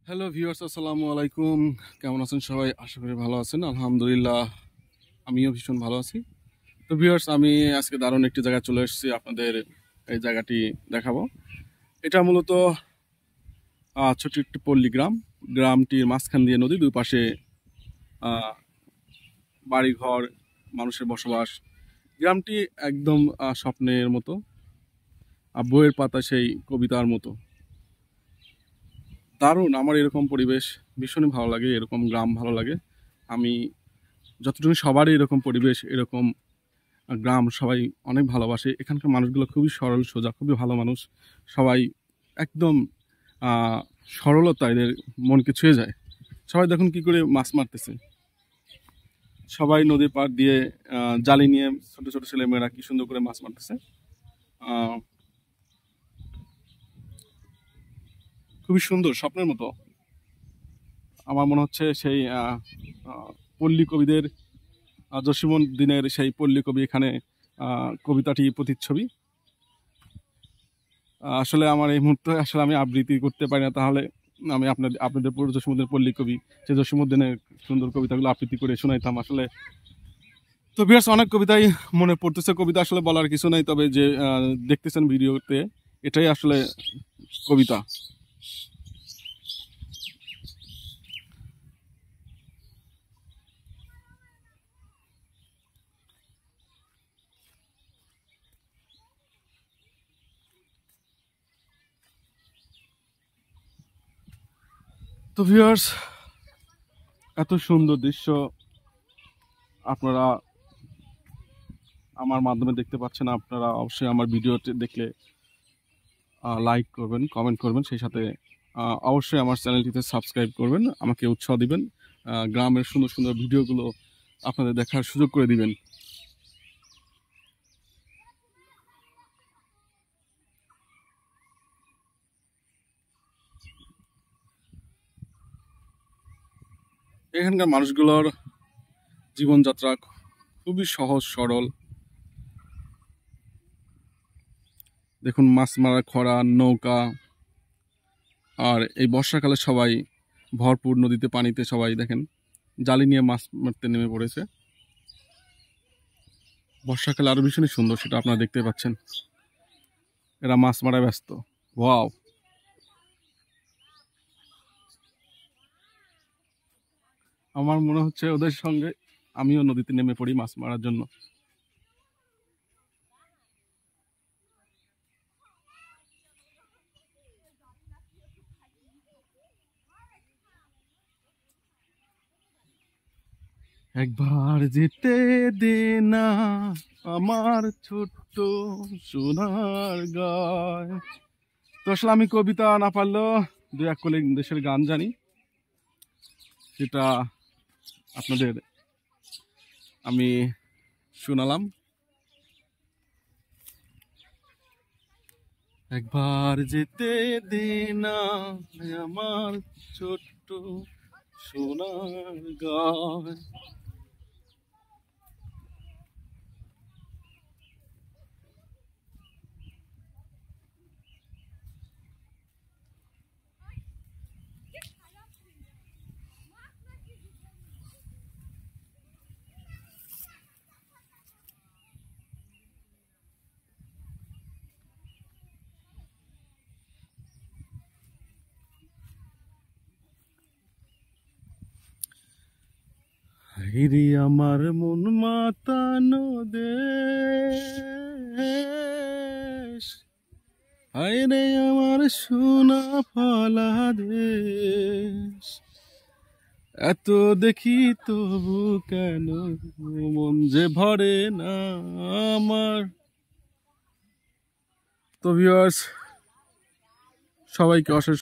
Hello viewers, আসসালামু আলাইকুম। কেমন আছেন সবাই? আশা করি ভালো আছেন। আলহামদুলিল্লাহ, আমিও ভীষণ ভালো আছি। তো ভিউয়ার্স, আমি আজকে দারুণ একটি জায়গায় চলে এসেছি, আপনাদের এই জায়গাটি দেখাবো। এটা মূলত ছোট্ট একটি পল্লী গ্রাম। গ্রামটির মাঝখান দিয়ে নদী, দুই পাশে বাড়িঘর, মানুষের বসবাস। গ্রামটি একদম স্বপ্নের মতো, বইয়ের পাতা সেই কবিতার মতো। দারুণ, আমার এরকম পরিবেশ ভীষণই ভালো লাগে, এরকম গ্রাম ভালো লাগে। আমি যতটুকু সবারই এরকম পরিবেশ, এরকম গ্রাম সবাই অনেক ভালোবাসে। এখানকার মানুষগুলো খুবই সরল সোজা, খুবই ভালো মানুষ। সবাই একদম সরলতা এদের মনকে ছুঁয়ে যায়। সবাই দেখুন কি করে মাছ মারতেছে। সবাই নদীর পাড় দিয়ে জালি নিয়ে ছোট ছোট ছেলেমেয়েরা কি সুন্দর করে মাছ মারতেছে। খুবই সুন্দর, স্বপ্নের মতো। আমার মনে হচ্ছে সেই পল্লী কবিদের, জসীমউদ্দিনের সেই পল্লী কবি এখানে কবিতাটি প্রতিচ্ছবি। আসলে আমার এই মুহূর্তে আসলে আমি আবৃত্তি করতে পারি না, তাহলে আমি আপনাদের পুরো জসীমউদ্দিনের পল্লী কবি, সেই জসীমউদ্দিনের সুন্দর কবিতাগুলো আবৃত্তি করে শোনাইতাম আসলে। তো ভিউয়ার্স, অনেক কবিতাই মনে পড়তেছে। কবিতা আসলে বলার কিছু নাই, তবে যে দেখতেছেন ভিডিওতে, এটাই আসলে কবিতা। তো ভিউয়ার্স, এত সুন্দর দৃশ্য আপনারা আমার মাধ্যমে দেখতে পাচ্ছেন। আপনারা অবশ্যই আমার ভিডিওতে দেখলে লাইক করবেন, কমেন্ট করবেন, সেই সাথে অবশ্যই আমার চ্যানেলটিতে সাবস্ক্রাইব করবেন, আমাকে উৎসাহ দিবেন। গ্রামের সুন্দর সুন্দর ভিডিওগুলো আপনাদের দেখার সুযোগ করে দিবেন। এখানকার মানুষগুলোর জীবনযাত্রা খুবই সহজ সরল। দেখুন, মাছ মারা খরা, নৌকা, আর এই বর্ষাকালে সবাই ভরপুর নদীতে, পানিতে সবাই দেখেন জালি নিয়ে মাছ মারতে নেমে পড়েছে। বর্ষাকালে আরো ভীষণই সুন্দর, সেটা আপনারা দেখতে পাচ্ছেন। এরা মাছ মারায় ব্যস্ত। ওয়াও! আমার মনে হচ্ছে ওদের সঙ্গে আমিও নদীতে নেমে পড়ি মাছ মারার জন্য। একবার যেতে দে না আমার ছোট্ট সোনার গায়। তো আসলে আমি কবিতা না পারলেও দু এক কলি দেশের গান জানি, সেটা আপনাদের আমি শোনালাম। একবার যেতে দে না আমার ছোট্ট সোনার গায়। হায়রে আমার মন মাতানো দেশ, হায়রে আমার সোনা ফলা দেশ। এত দেখি তবু কেন মন যে ভরে না আমার। তো ভিউয়ার্স, সবাইকে অশেষ